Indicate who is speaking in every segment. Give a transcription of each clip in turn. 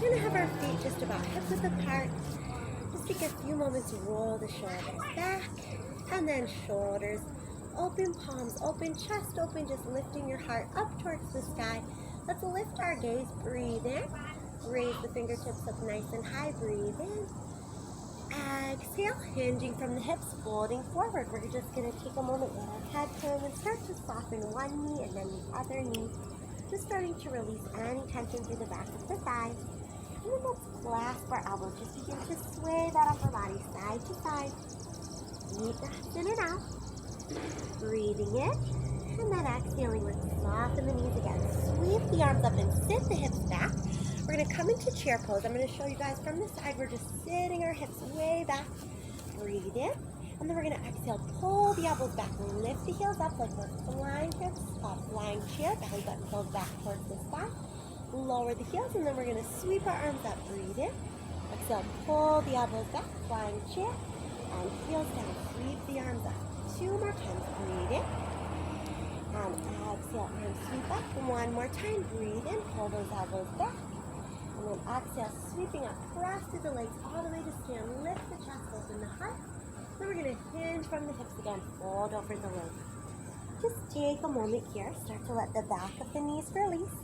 Speaker 1: We're going to have our feet just about hip width apart. Just take a few moments to roll the shoulders back, and then shoulders open, palms open, chest open, just lifting your heart up towards the sky. Let's lift our gaze, breathe in, raise the fingertips up nice and high, breathe in. Exhale, hinging from the hips, folding forward. We're just going to take a moment, let our head turn and start to soften one knee and then the other knee. Just starting to release any tension through the back of the thighs. And then let's clasp our elbows. Just begin to sway that upper body side to side. Deep breaths in and out. Breathing in. And then exhaling, let's soften the knees again. Sweep the arms up and sit the hips back. We're going to come into chair pose. I'm going to show you guys from the side. We're just sitting our hips way back. Breathe in. And then we're going to exhale, pull the elbows back. Lift the heels up like we're flying hips. Flying chair. Belly button goes back towards the sky. Lower the heels. And then we're going to sweep our arms up. Breathe in. Exhale, pull the elbows back. Flying chair. And heels down. Sweep the arms up. 2 more times. Breathe in. And exhale, arms sweep up. One more time. Breathe in. Pull those elbows back. And then exhale, sweeping up, press through the legs all the way to stand. Lift the chest, open the heart. Then we're going to hinge from the hips again, fold over the legs. Just take a moment here, start to let the back of the knees release.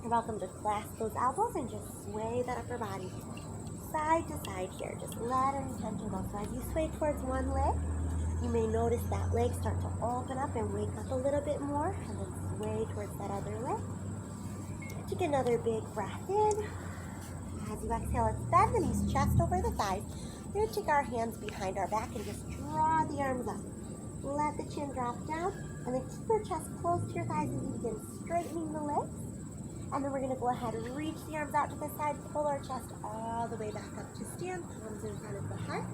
Speaker 1: You're welcome to clasp those elbows and just sway that upper body side to side here. Just let any tension go. So as you sway towards one leg, you may notice that leg start to open up and wake up a little bit more, and then sway towards that other leg. Take another big breath in. As you exhale, let's bend the knees, chest over the thighs. We're going to take our hands behind our back and just draw the arms up. Let the chin drop down, and then keep your chest close to your thighs as you begin straightening the legs. And then we're going to go ahead and reach the arms out to the side, pull our chest all the way back up to stand, palms in front of the heart.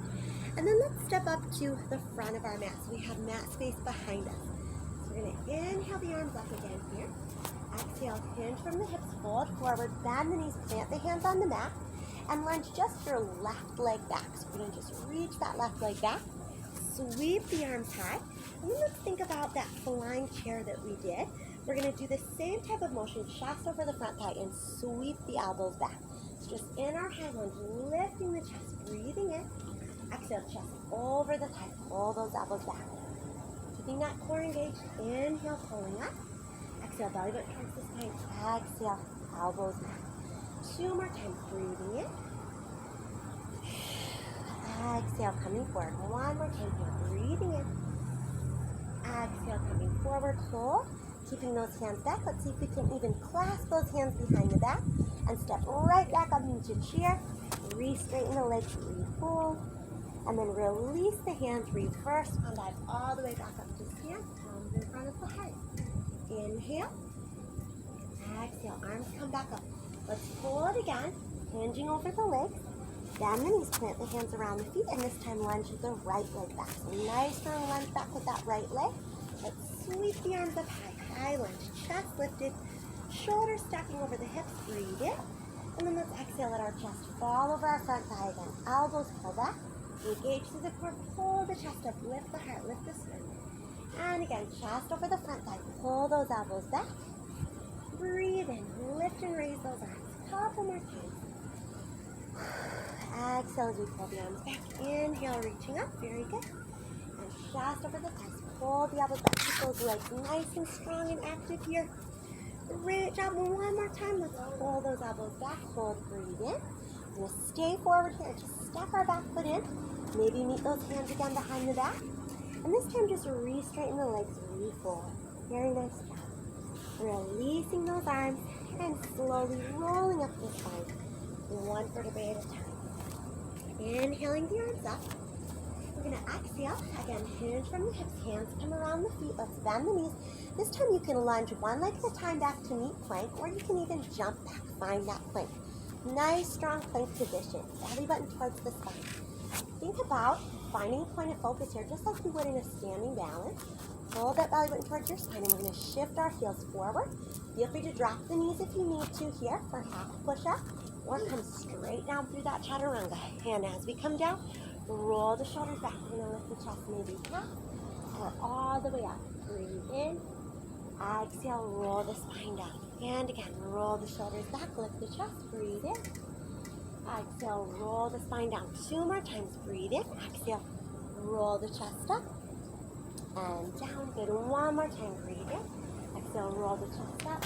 Speaker 1: And then let's step up to the front of our mat. So we have mat space behind us. So we're going to inhale the arms up again here. Exhale, hinge from the hips, fold forward, bend the knees, plant the hands on the mat, and lunge just your left leg back. So we're going to just reach that left leg back, sweep the arms high, and then let's think about that flying chair that we did. We're going to do the same type of motion, chest over the front thigh, and sweep the elbows back. So just in our high lunge, lifting the chest, breathing in, exhale, chest over the thigh, pull those elbows back. Keeping that core engaged, inhale, pulling up. Exhale, belly button towards the spine. Exhale, elbows back. 2 more times, breathing in. Exhale, coming forward. 1 more time here, breathing in. Exhale, coming forward, hold. Keeping those hands back. Let's see if we can even clasp those hands behind the back and step right back up into chair. Re-straighten the legs, re-fold. And then release the hands, reverse, and dive all the way back up to stand. Palms in front of the heart. Inhale, exhale, arms come back up. Let's fold again, hinging over the legs. Bend the knees, plant the hands around the feet, and this time lunge the right leg back. So nice strong lunge back with that right leg. Let's sweep the arms up high, high lunge, chest lifted, shoulders stacking over the hips, breathe in. And then let's exhale, let our chest fall over our front thigh again. Elbows pull back, engage through the core, pull the chest up, lift the heart, lift the spine. And again, chest over the front thigh. Pull those elbows back. Breathe in. Lift and raise those arms. Couple more times. Exhale as we pull the arms back. Inhale, reaching up. Very good. And chest over the thighs. Pull the elbows back. Keep those legs nice and strong and active here. Great job. One more time. Let's pull those elbows back. Hold. Breathe in. We're going to stay forward here. Just step our back foot in. Maybe meet those hands again behind the back. And this time just re-straighten the legs, re-fold. Very nice job. Releasing those arms and slowly rolling up the spine. One vertebrae at a time. Inhaling the arms up. We're going to exhale. Again, hinge from the hips, hands come around the feet. Let's bend the knees. This time you can lunge one leg at a time back to meet plank, or you can even jump back, find that plank. Nice, strong plank position. Belly button towards the spine. Think about finding a point of focus here, just like you would in a standing balance. Hold that belly button towards your spine, and we're going to shift our heels forward. Feel free to drop the knees if you need to here for half push-up, or come straight down through that chaturanga. And as we come down, roll the shoulders back. We're going to lift the chest maybe half, or all the way up. Breathe in. Exhale, roll the spine down. And again, roll the shoulders back, lift the chest, breathe in. Exhale, roll the spine down. 2 more times, breathe in. Exhale, roll the chest up and down. Good, 1 more time, breathe in. Exhale, roll the chest up.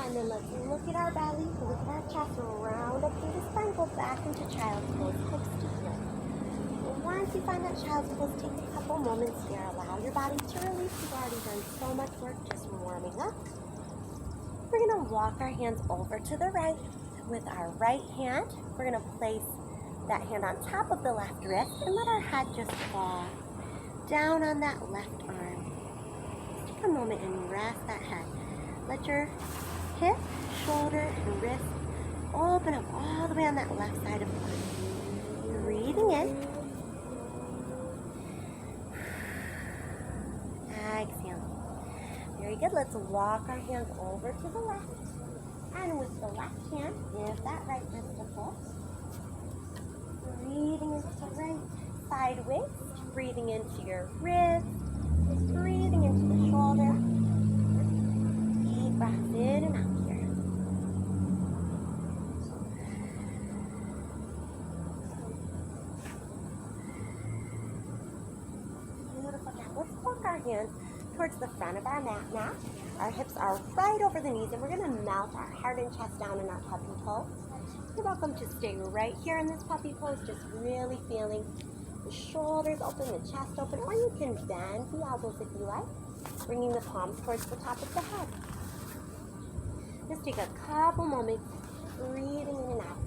Speaker 1: And then let's look at our belly, look at our chest, round up through the spine, go back into child's pose, hips to heels. Once you find that child's pose, take a couple moments here. Allow your body to release. You've already done so much work just warming up. We're going to walk our hands over to the right. With our right hand, we're going to place that hand on top of the left wrist and let our head just fall down on that left arm. Just take a moment and rest that head. Let your hip, shoulder, and wrist open up all the way on that left side of the body. Breathing in. Exhale. Very good. Let's walk our hands over to the left. And with the left hand, give that right wrist a pull. Breathing into the right side waist. Breathing into your wrist. Breathing into the shoulder. Deep breaths in and out here. Beautiful job. Let's walk our hands towards the front of our mat now. Our hips are right over the knees, and we're going to melt our heart and chest down in our puppy pose. You're welcome to stay right here in this puppy pose, just really feeling the shoulders open, the chest open, or you can bend the elbows if you like, bringing the palms towards the top of the head. Just take a couple moments, breathing in and out,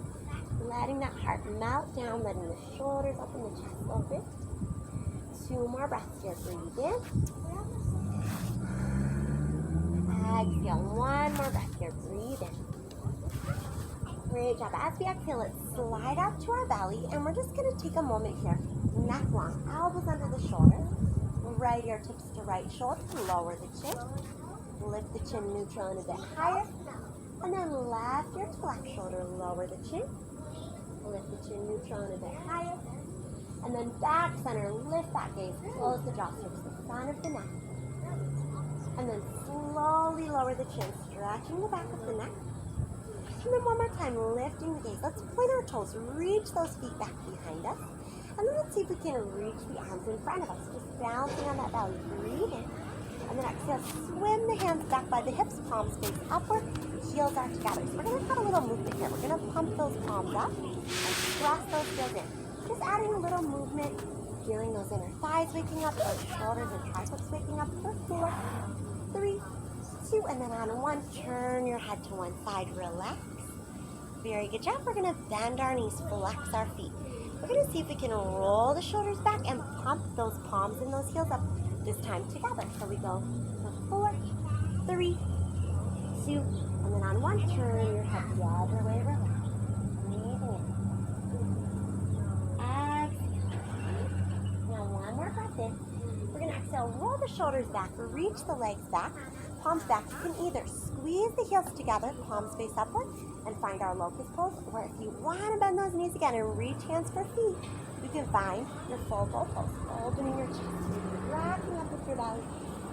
Speaker 1: letting that heart melt down, letting the shoulders open, the chest open. 2 more breaths here. Breathe in. Exhale. 1 more breath here. Breathe in. Great job. As we exhale, let's slide out to our belly, and we're just going to take a moment here. Neck long, elbows under the shoulders. Right ear tips to right shoulder. Lower the chin. Lift the chin neutral and a bit higher. And then left ear to left shoulder. Lower the chin. Lift the chin neutral and a bit higher. And then back center. Lift that gaze. Close the jaw towards the front of the neck. And then slowly lower the chin, stretching the back of the neck. And then 1 more time, lifting the gaze. Let's point our toes, reach those feet back behind us. And then let's see if we can reach the arms in front of us, just bouncing on that belly. Breathe in. And then exhale, swim the hands back by the hips, palms face upward, heels are together. So we're going to have a little movement here. We're going to pump those palms up and press those heels in. Just adding a little movement, feeling those inner thighs waking up, those shoulders and triceps waking up for 4, 3, 2, and then on 1, turn your head to one side, relax. Very good job. We're going to bend our knees, flex our feet. We're going to see if we can roll the shoulders back and pump those palms and those heels up, this time together. So we go to 4, 3, 2, and then on 1, turn your head the other way, relax. Breathing in. Exhale. Now 1 more breath in. We're going to exhale, roll the shoulders back, reach the legs back, palms back. You can either squeeze the heels together, palms face upward, and find our locust pose, or if you want to bend those knees again and reach hands for feet, you can find your full bow pose, opening your chest, rocking up with your belly,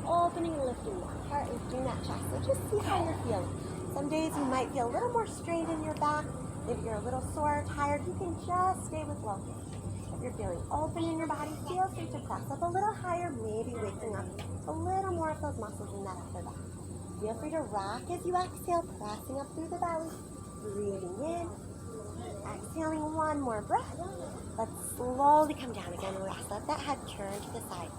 Speaker 1: opening and lifting that heart, lifting that chest. So just see how you're feeling. Some days you might feel a little more straight in your back. If you're a little sore or tired, you can just stay with locust. If you're feeling open in your body, feel free to press up a little higher, maybe waking up a little more of those muscles in that upper back. Feel free to rock as you exhale, pressing up through the belly, breathing in, exhaling 1 more breath. Let's slowly come down again, rest, let that head turn to the side.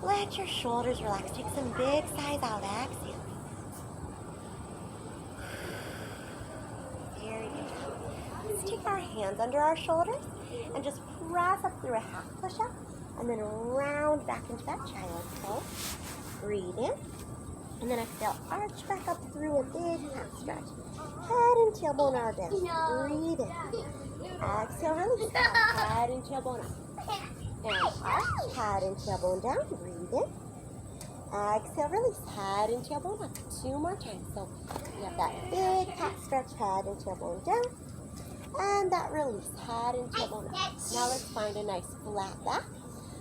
Speaker 1: Let your shoulders relax, take some big sighs out, exhale. Very good. Let's take our hands under our shoulders and just press up through a half push-up, and then round back into that child's pose. Breathe in, and then exhale, arch back up through a big half stretch. Head and tailbone are bent. Breathe in. Exhale, release. Head and tailbone up. And arch, head and tailbone down. Breathe in. Exhale, release. Head and tailbone up. 2 more times. So you have that big cat stretch, head and tailbone down. And that release, head and tailbone up. Now let's find a nice flat back.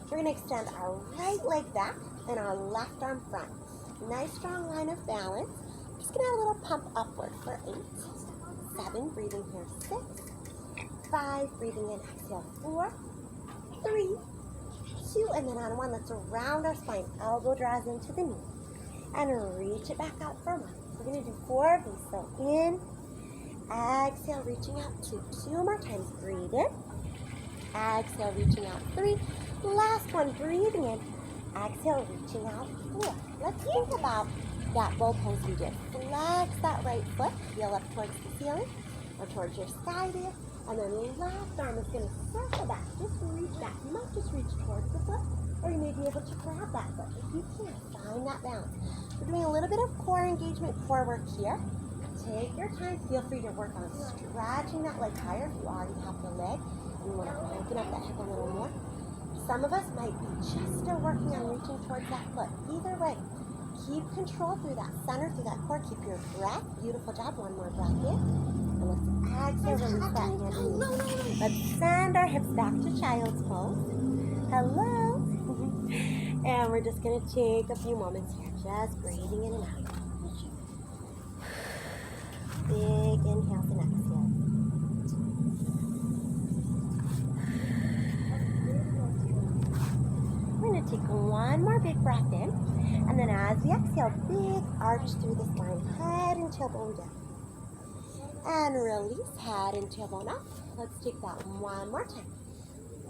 Speaker 1: We're going to extend our right leg back and our left arm front. Nice strong line of balance. Just gonna add a little pump upward for 8, 7, breathing here, 6, 5, breathing in, exhale, 4, 3, 2, and then on 1, let's round our spine. Elbow draws into the knee. And reach it back out for 1. We're going to do 4 of these. So in, exhale, reaching out 2. 2 more times. Breathe in. Exhale, reaching out 3. Last one, breathing in. Exhale, reaching out 4. Let's think about that bow pose we did. Flex that right foot, heel up towards the ceiling or towards your sky there. And then the left arm is going to circle back. Just reach back. You might just reach towards the foot, or you may be able to grab that foot. If you can, find that balance. We're doing a little bit of core engagement, core work here. Take your time. Feel free to work on stretching that leg higher if you already have the leg and you want to open up that hip a little more. Some of us might be just still working on reaching towards that foot. Either way, keep control through that center, through that core. Keep your breath. Beautiful job. One more breath in. And let's exhale, release that hand and knee. Let's send our hips back to child's pose. Hello. And we're just going to take a few moments here, just breathing in and out. Big inhales and exhales. We're going to take one more big breath in. And then as we exhale, big arch through the spine, head and tailbone down. And release, head and tailbone up. Let's take that one more time.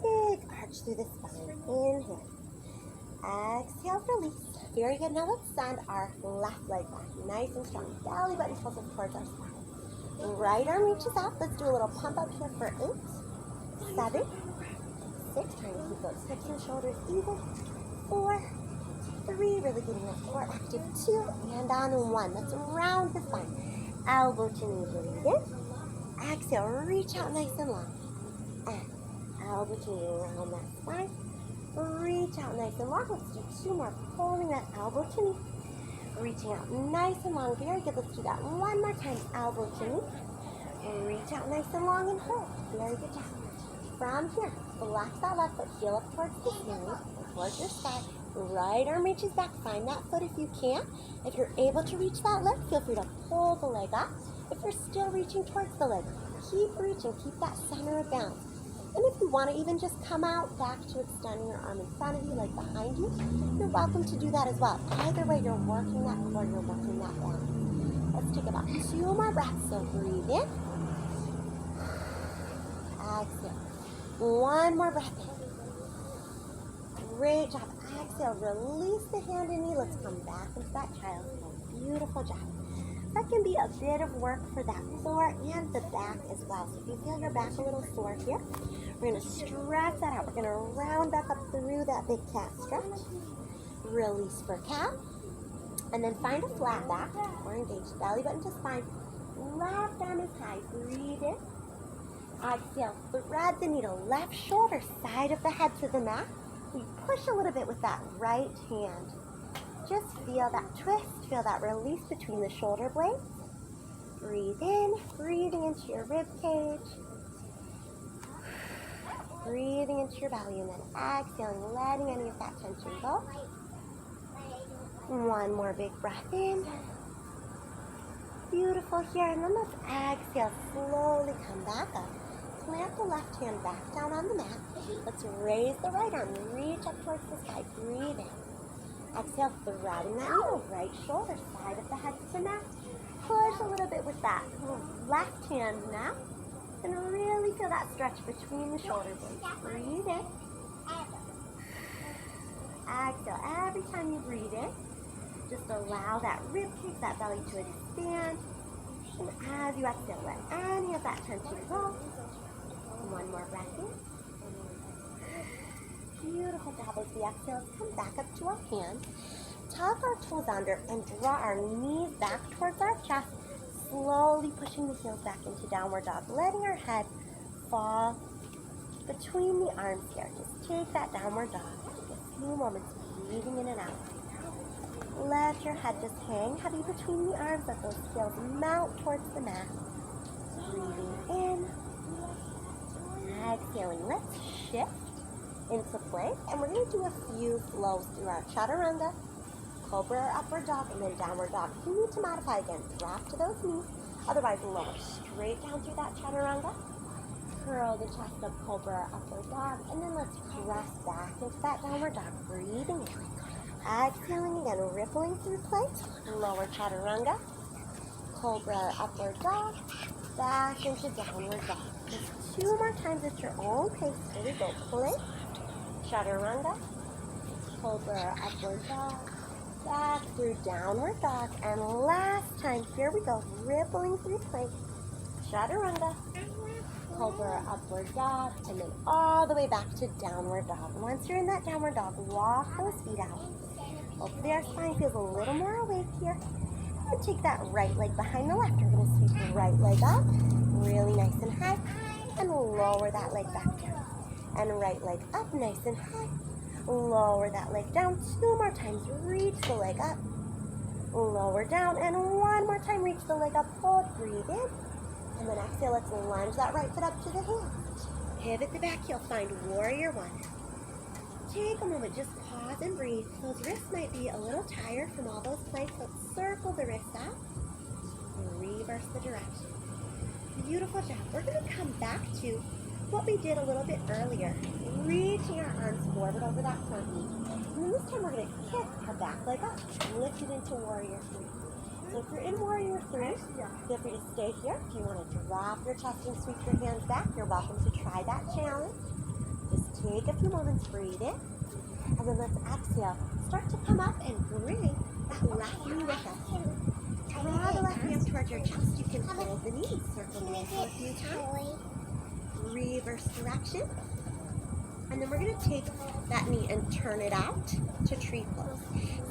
Speaker 1: Big arch through the spine. Inhale. Exhale, release. Very good. Now let's send our left leg back. Nice and strong. Belly button pulls up towards our spine. Right arm reaches out. Let's do a little pump up here for 8, 7, 6. Trying to keep those hips and shoulders even. 4, 3. Really getting that core active. 2. And on 1. Let's round the spine. Elbow to knee, breathe in. Exhale, reach out nice and long. And elbow to knee, round that spine. Reach out nice and long. Let's do 2 more. Pulling that elbow to knee. Reaching out nice and long. Very good. Let's do that one more time. Elbow to knee. Reach out nice and long and hold. Very good job. From here, relax that left foot. Heel up towards the ceiling or towards your sky. Right arm reaches back. Find that foot if you can. If you're able to reach that leg, feel free to pull the leg up. If you're still reaching towards the leg, keep reaching. Keep that center of balance. And if you want to even just come out back to extending your arm in front of you, like behind you, you're welcome to do that as well. Either way, you're working that core, you're working that balance. Let's take about 2 more breaths. So breathe in. Exhale. 1 more breath in. Great job. Exhale. Release the hand and knee. Let's come back into that child's pose. Beautiful job. That can be a bit of work for that core and the back as well. So if you feel your back a little sore here, we're going to stretch that out. We're going to round back up through that big cat stretch. Release for cat. And then find a flat back or engage belly button to spine. Left arm is high. Breathe in. Exhale. Thread the needle. Left shoulder, side of the head to the mat. We push a little bit with that right hand. Just feel that twist, feel that release between the shoulder blades. Breathe in, breathing into your rib cage. Breathing into your belly and then exhaling, letting any of that tension go. 1 more big breath in. Beautiful here. And then let's exhale, slowly come back up. Plant the left hand back down on the mat. Let's raise the right arm, reach up towards the sky. Breathe in. Exhale, threading that needle, right shoulder, side of the head to the mat. Push a little bit with that left hand now. And really feel that stretch between the shoulder blades. Breathe in. Exhale. Every time you breathe in, just allow that rib cage, that belly to expand. And as you exhale, let any of that tension go. 1 more breath in. Beautiful job. As we exhale, let's come back up to our hands. Tuck our toes under and draw our knees back towards our chest. Slowly pushing the heels back into downward dog. Letting our head fall between the arms here. Just take that downward dog. Take a few moments breathing in and out. Let your head just hang heavy between the arms. Let those heels mount towards the mat. Breathing in. Exhaling. Let's shift into place. And we're going to do a few flows through our chaturanga, cobra or upward dog, and then downward dog. If you need to modify again, drop to those knees. Otherwise, lower straight down through that chaturanga. Curl the chest up, cobra or upward dog, and then let's press back into that downward dog. Breathing in. Exhaling again, rippling through plank. Lower chaturanga. Cobra or upward dog. Back into downward dog. Just 2 more times at your own pace. Here we go. Plank. Chaturanga. Cobra or upward dog. Back through downward dog. And last time. Here we go. Rippling through plank. Chaturanga. Cobra or upward dog. And then all the way back to downward dog. Once you're in that downward dog, walk those feet out. Hopefully our spine feels a little more awake here. And take that right leg behind the left. We're going to sweep the right leg up. Really nice and high. And lower that leg back down. And right leg up nice and high. Lower that leg down 2 more times. Reach the leg up. Lower down. And 1 more time. Reach the leg up. Hold. Breathe in. And then exhale. Let's lunge that right foot up to the hands. Pivot the back heel. Find warrior one. Take a moment. Just pause and breathe. Those wrists might be a little tired from all those planks. Let's circle the wrists out. And reverse the direction. Beautiful job. We're going to come back to what we did a little bit earlier. Reaching our arms forward over that front knee. And then this time we're going to kick our back leg up. Lift it into warrior three. So if you're in warrior three, feel free to stay here. If you want to drop your chest and sweep your hands back, you're welcome to try that challenge. Just take a few moments, breathe in. And then let's exhale. Start to come up and bring that left knee with us. Draw the left hand towards your chest. You can hold the knee. Circle the ankle a few times. Reverse direction. And then we're going to take that knee and turn it out to tree pose.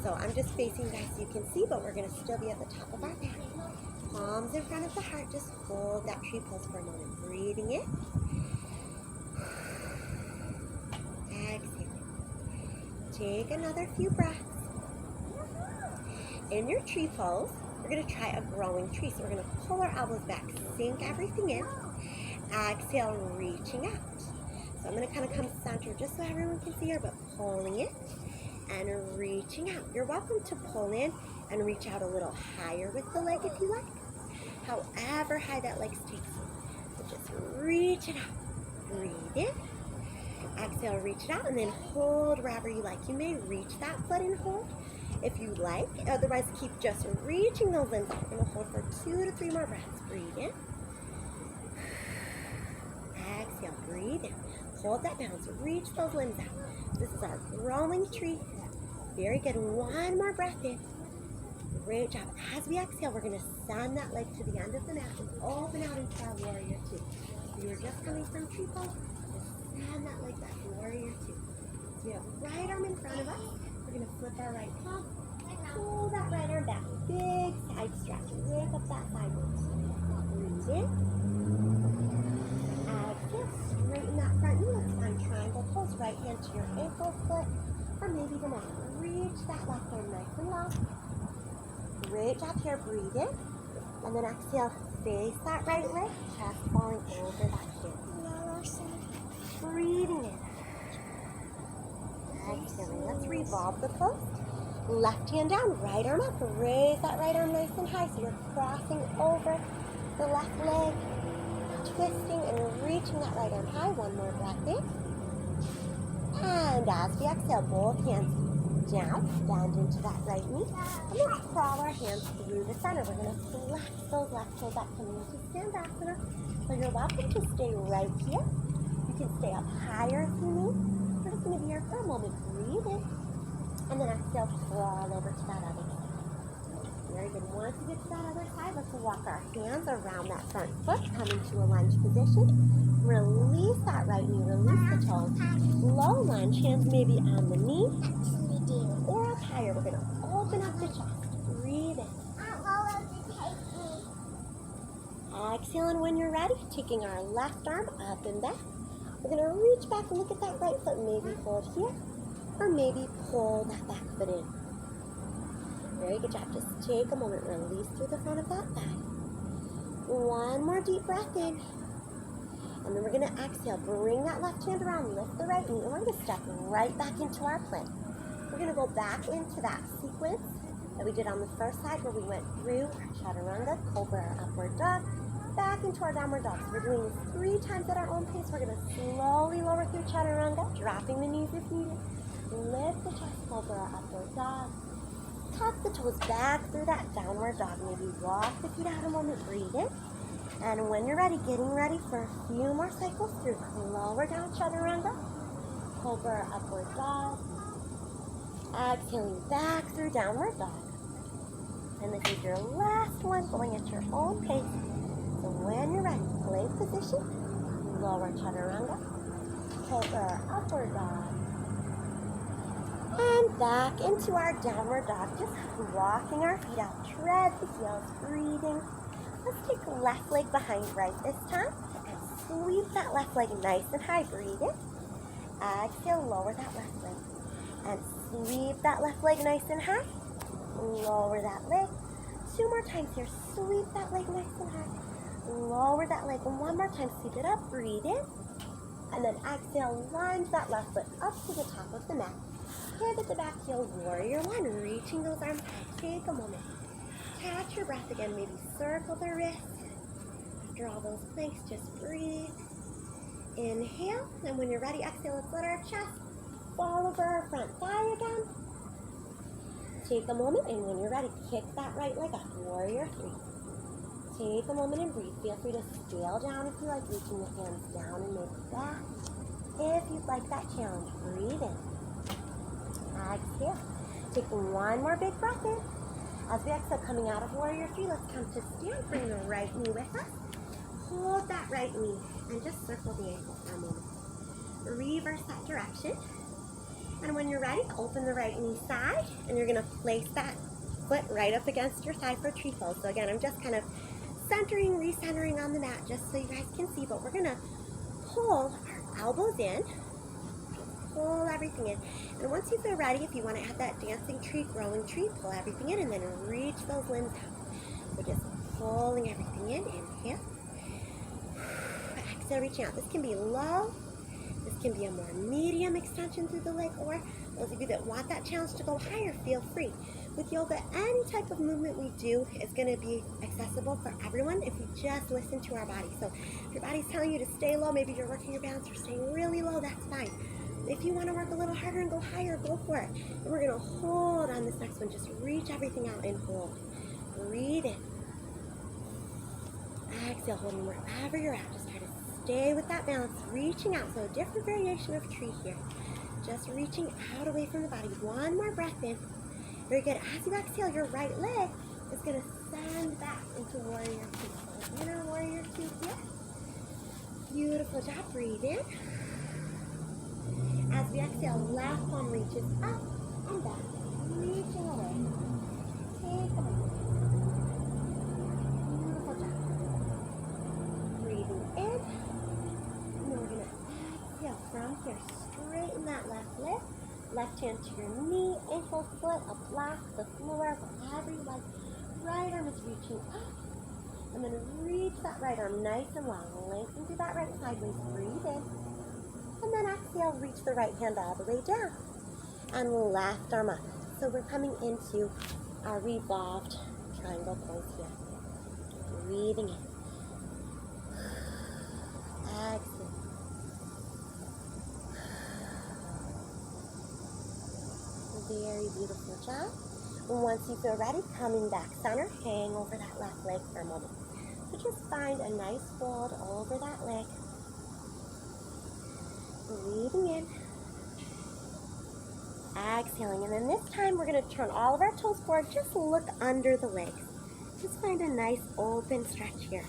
Speaker 1: So I'm just facing you guys so you can see, but we're going to still be at the top of our back. Palms in front of the heart. Just hold that tree pose for a moment. Breathing in. Exhale. Take another few breaths. In your tree pose, we're going to try a growing tree. So we're going to pull our elbows back, sink everything in. Exhale, reaching out. So I'm going to kind of come center just so everyone can see her, but pulling it and reaching out. You're welcome to pull in and reach out a little higher with the leg if you like. However high that leg takes you. So just reach it out. Breathe in. Exhale, reach it out, and then hold wherever you like. You may reach that foot and hold if you like. Otherwise, keep just reaching those limbs out. We're going to hold for 2 to 3 more breaths. Breathe in. Exhale, breathe in. Hold that balance. Reach those limbs out. This is our growing tree. Very good. 1 more breath in. Great job. As we exhale, we're going to send that leg to the end of the mat and open out into our warrior two. So you're just coming from tree pose. Send that leg back to warrior two. So we have right arm in front of us. We're going to flip our right palm. Pull that right arm back. Big side stretch. Lift up that side ribs. Breathe in. Exhale. Straighten that front knee. Let's find triangle pose. Right hand to your ankle foot. Or maybe the neck. Reach that left arm nice and long. Great job here. Breathe in. And then exhale. Face that right leg. Chest falling over that shin. Breathing in. Exhaling. Let's revolve the pose. Left hand down, right arm up. Raise that right arm nice and high so you're crossing over the left leg. Twisting and reaching that right arm high. 1 more breath in. And as we exhale, both hands down, bend into that right knee. And let's crawl our hands through the center. We're going to flex those left toes up, coming into Standasana. So you're welcome to stay right here. You can stay up higher if you need. We're just going to be here for a moment. Breathe in. And then exhale, crawl over to that other side. Very good. Once you get to that other side, let's walk our hands around that front foot, come into a lunge position. Release that right knee, release the toes. Low lunge, hands maybe on the knee or up higher. We're going to open up the chest. Breathe in. Exhale, and when you're ready, taking our left arm up and back. We're going to reach back and look at that right foot. Maybe hold here, or maybe pull that back foot in. Very good job. Just take a moment. Release through the front of that thigh. 1 more deep breath in. And then we're going to exhale. Bring that left hand around. Lift the right knee. And we're going to step right back into our plank. We're going to go back into that sequence that we did on the first side where we went through our chaturanga, cobra, our upward dog, back into our downward dog. So we're doing this 3 times at our own pace. We're going to slowly lower through chaturanga, dropping the knees if needed. Lift the chest, cobra, upward dog. Tuck the toes back through that downward dog. Maybe walk the feet out a moment, breathe in. And when you're ready, getting ready for a few more cycles through lower down chaturanga, cobra, upward dog. Exhaling back through downward dog. And this is your last one, going at your own pace. So when you're ready, plank position, lower chaturanga, cobra, upward dog. And back into our downward dog, just walking our feet out, tread the heels, breathing. Let's take left leg behind right this time, and sweep that left leg nice and high, breathe in. Exhale, lower that left leg, and sweep that left leg nice and high, lower that leg. 2 more times here, sweep that leg nice and high, lower that leg, and 1 more time, sweep it up, breathe in, and then exhale, lunge that left foot up to the top of the mat. Pivot the back heel, warrior 1, reaching those arms high. Take a moment. Catch your breath again, maybe circle the wrist. After all those planks, just breathe. Inhale, and when you're ready, exhale, let's let our chest fall over our front thigh again. Take a moment, and when you're ready, kick that right leg up, warrior 3. Take a moment and breathe. Feel free to scale down if you like, reaching the hands down and maybe back. If you'd like that challenge, breathe in. Exhale. Take 1 more big breath in. As we exhale, coming out of warrior 3, let's come to stand. Bring the right knee with us. Hold that right knee and just circle the ankle for a moment. Reverse that direction. And when you're ready, open the right knee side, and you're going to place that foot right up against your thigh for tree pose. So again, I'm just kind of centering, recentering on the mat just so you guys can see, but we're going to pull our elbows in. Pull everything in. And once you feel ready, if you want to add that dancing tree, growing tree, pull everything in and then reach those limbs out. So just pulling everything in. Inhale. Exhale, reaching out. This can be low. This can be a more medium extension through the leg, or those of you that want that challenge to go higher, feel free. With yoga, any type of movement we do is going to be accessible for everyone if we just listen to our body. So if your body's telling you to stay low, maybe you're working your balance or staying really low, that's fine. If you want to work a little harder and go higher, go for it. And we're going to hold on this next one. Just reach everything out and hold. Breathe in. Exhale, holding wherever you're at. Just try to stay with that balance, reaching out. So a different variation of tree here. Just reaching out away from the body. 1 more breath in. Very good. As you exhale, your right leg is going to send back into warrior 2. So inner warrior 2 here. Beautiful job. Breathe in. As we exhale, left palm reaches up and back, reaching away. Take a moment. Beautiful job. Breathing in. And then we're going to exhale from here. Straighten that left leg. Left hand to your knee, ankle, foot, a block, the floor, wherever you like. Right arm is reaching up. And then reach that right arm nice and long. Lengthen through that right sideways. Breathe in. And then exhale, reach the right hand all the way down. And left arm up. So we're coming into our revolved triangle pose here. Breathing in. Exhale. Very beautiful job. And once you feel ready, coming back center, hang over that left leg for a moment. So just find a nice fold over that leg. Breathing in, exhaling, and then this time we're going to turn all of our toes forward. Just look under the legs. Just find a nice open stretch here.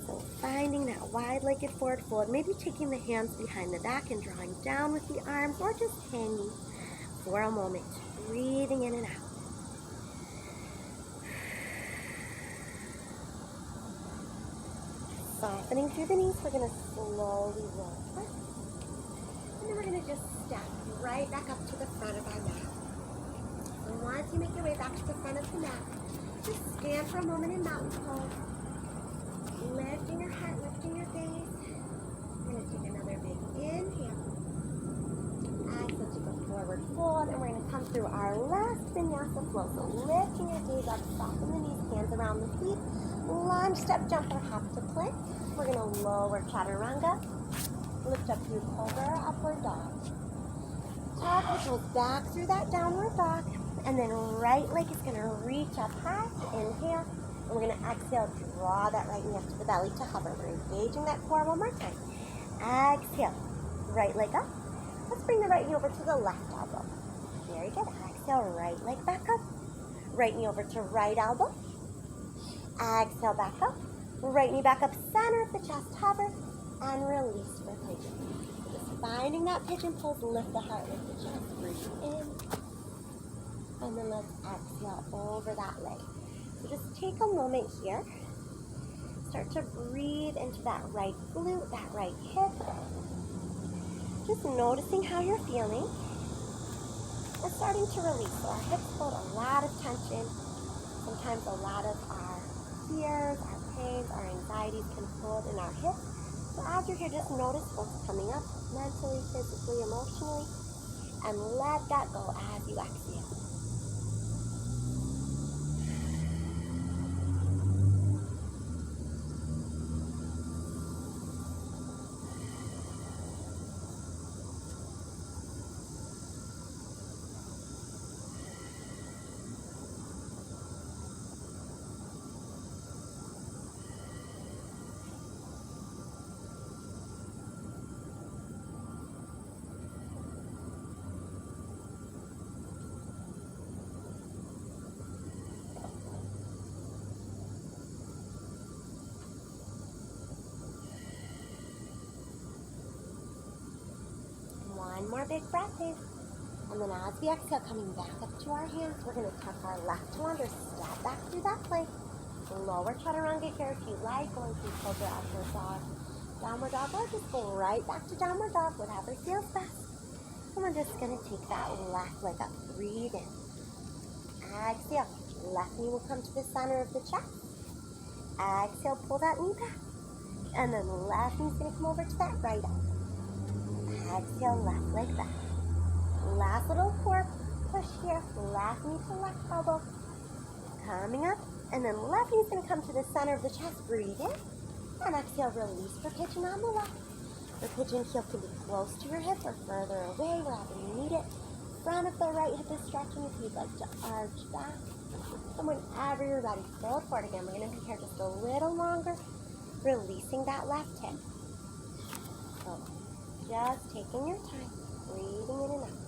Speaker 1: So finding that wide-legged forward fold, maybe taking the hands behind the back and drawing down with the arms, or just hanging for a moment. Breathing in and out. Softening through the knees, we're going to slowly roll up. And then we're going to just step right back up to the front of our mat. So once you make your way back to the front of the mat, just stand for a moment in mountain pose. Lifting your heart, lifting your gaze. We're going to take another big inhale. Exhale to go forward fold, and we're going to come through our last vinyasa flow. So lifting your gaze up, soften the knees, hands around the feet. Lunge, step, jump, or hop to plank. We're going to lower chaturanga. Lift up through cobra or upward dog. Tuck the toes back through that downward dog. And then right leg is going to reach up high. Inhale. And we're going to exhale, draw that right knee up to the belly to hover. We're engaging that core one more time. Exhale. Right leg up. Let's bring the right knee over to the left elbow. Very good. Exhale, right leg back up. Right knee over to right elbow. Exhale, back up. Right knee back up, center of the chest, hover, and release for pigeon. Just finding that pigeon pose, lift the heart, lift the chest, breathe in. And then let's exhale over that leg. So just take a moment here. Start to breathe into that right glute, that right hip. Just noticing how you're feeling. And starting to release. So our hips hold a lot of tension. Sometimes a lot of our fears, our pains, our anxieties can hold in our hips. So as you're here, just notice what's coming up mentally, physically, emotionally, and let that go as you exhale. One more big breath in. And then as we exhale, coming back up to our hands, we're going to tuck our left toe under, step back through that plank. Lower chaturanga here if you like, going through cobra, upward dog, downward dog, or just go right back to downward dog, whatever feels best. And we're just going to take that left leg up. Breathe in. Exhale. Left knee will come to the center of the chest. Exhale, pull that knee back. And then left knee's going to come over to that right elbow. Exhale, left leg back. Last little core push here. Left knee to left elbow. Coming up. And then left knee's going to come to the center of the chest. Breathe in. And exhale, release for pigeon on the left. The pigeon heel can be close to your hip or further away, wherever you need it. Front of the right hip is stretching if you'd like to arch back. And whenever you're ready, fold forward again. We're going to be here just a little longer, releasing that left hip. So just taking your time, breathing in and out.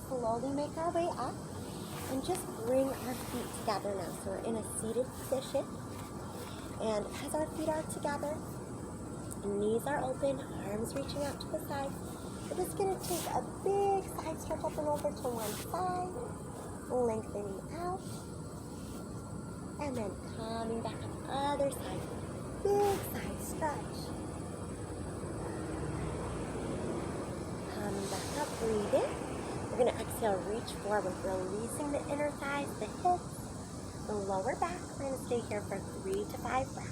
Speaker 1: Slowly make our way up and just bring our feet together now. So we're in a seated position, and as our feet are together, knees are open, arms reaching out to the side. We're just going to take a big side stretch up and over to one side, lengthening out, and then coming back up the other side. Big side stretch. Coming back up, breathe in. We're going to exhale, reach forward, releasing the inner thighs, the hips, the lower back. We're going to stay here for 3 to 5 breaths.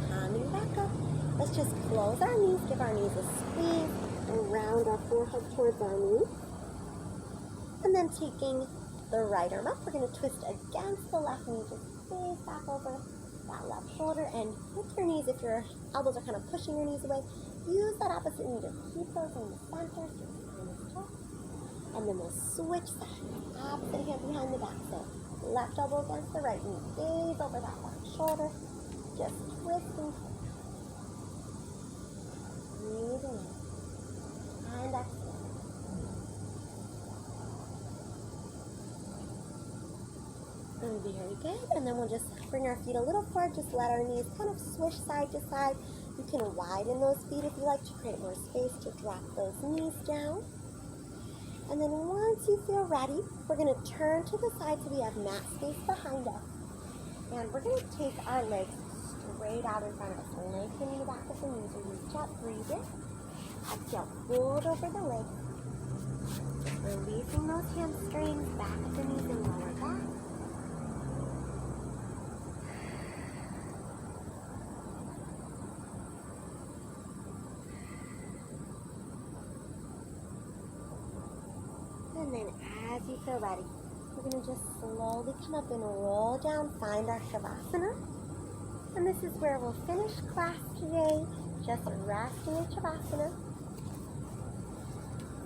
Speaker 1: Coming back up. Let's just close our knees, give our knees a squeeze, and round our forehead towards our knees. And then taking the right arm up, we're going to twist against the left knee, just face back over, that left shoulder, and with your knees, if your elbows are kind of pushing your knees away, use that opposite knee to keep those in the center, so spine is tucked. And then we'll switch sides. Opposite hand behind the back. So left elbow against the right knee. Gaze over that left shoulder. Just twist and twist. Breathing in. And exhale. And very good. And then we'll just bring our feet a little forward. Just let our knees kind of swish side to side. You can widen those feet if you like to create more space to drop those knees down. And then once you feel ready, we're going to turn to the side so we have mat space behind us. And we're going to take our legs straight out in front of us. Lengthening the back of the knees. Reach up, breathe in. Exhale, fold over the legs. Just releasing those hamstrings, back of the knees and lower back. And then as you feel ready, we're going to just slowly come up and roll down, find our Shavasana. And this is where we'll finish class today, just resting in Shavasana.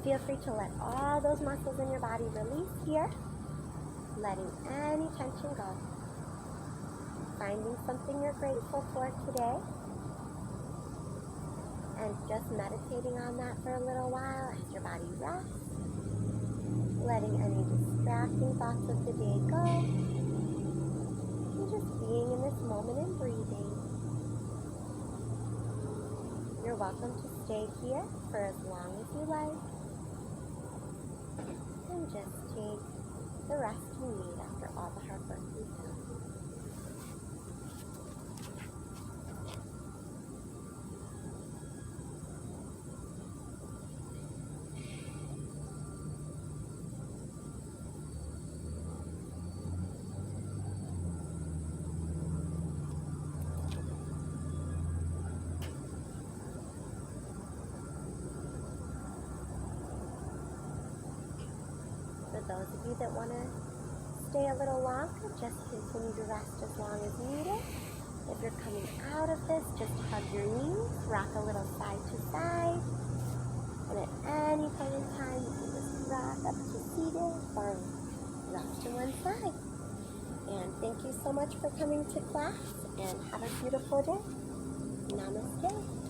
Speaker 1: Feel free to let all those muscles in your body release here, letting any tension go. Finding something you're grateful for today, and just meditating on that for a little while as your body rests. Letting any distracting thoughts of the day go. And just being in this moment and breathing. You're welcome to stay here for as long as you like. And just take the rest you need after all the hard work you've done. For those of you that want to stay a little longer, just continue to rest as long as needed. If you're coming out of this, just hug your knees, rock a little side to side. And at any point in time, you can just rock up to seated or rest to one side. And thank you so much for coming to class, and have a beautiful day. Namaste.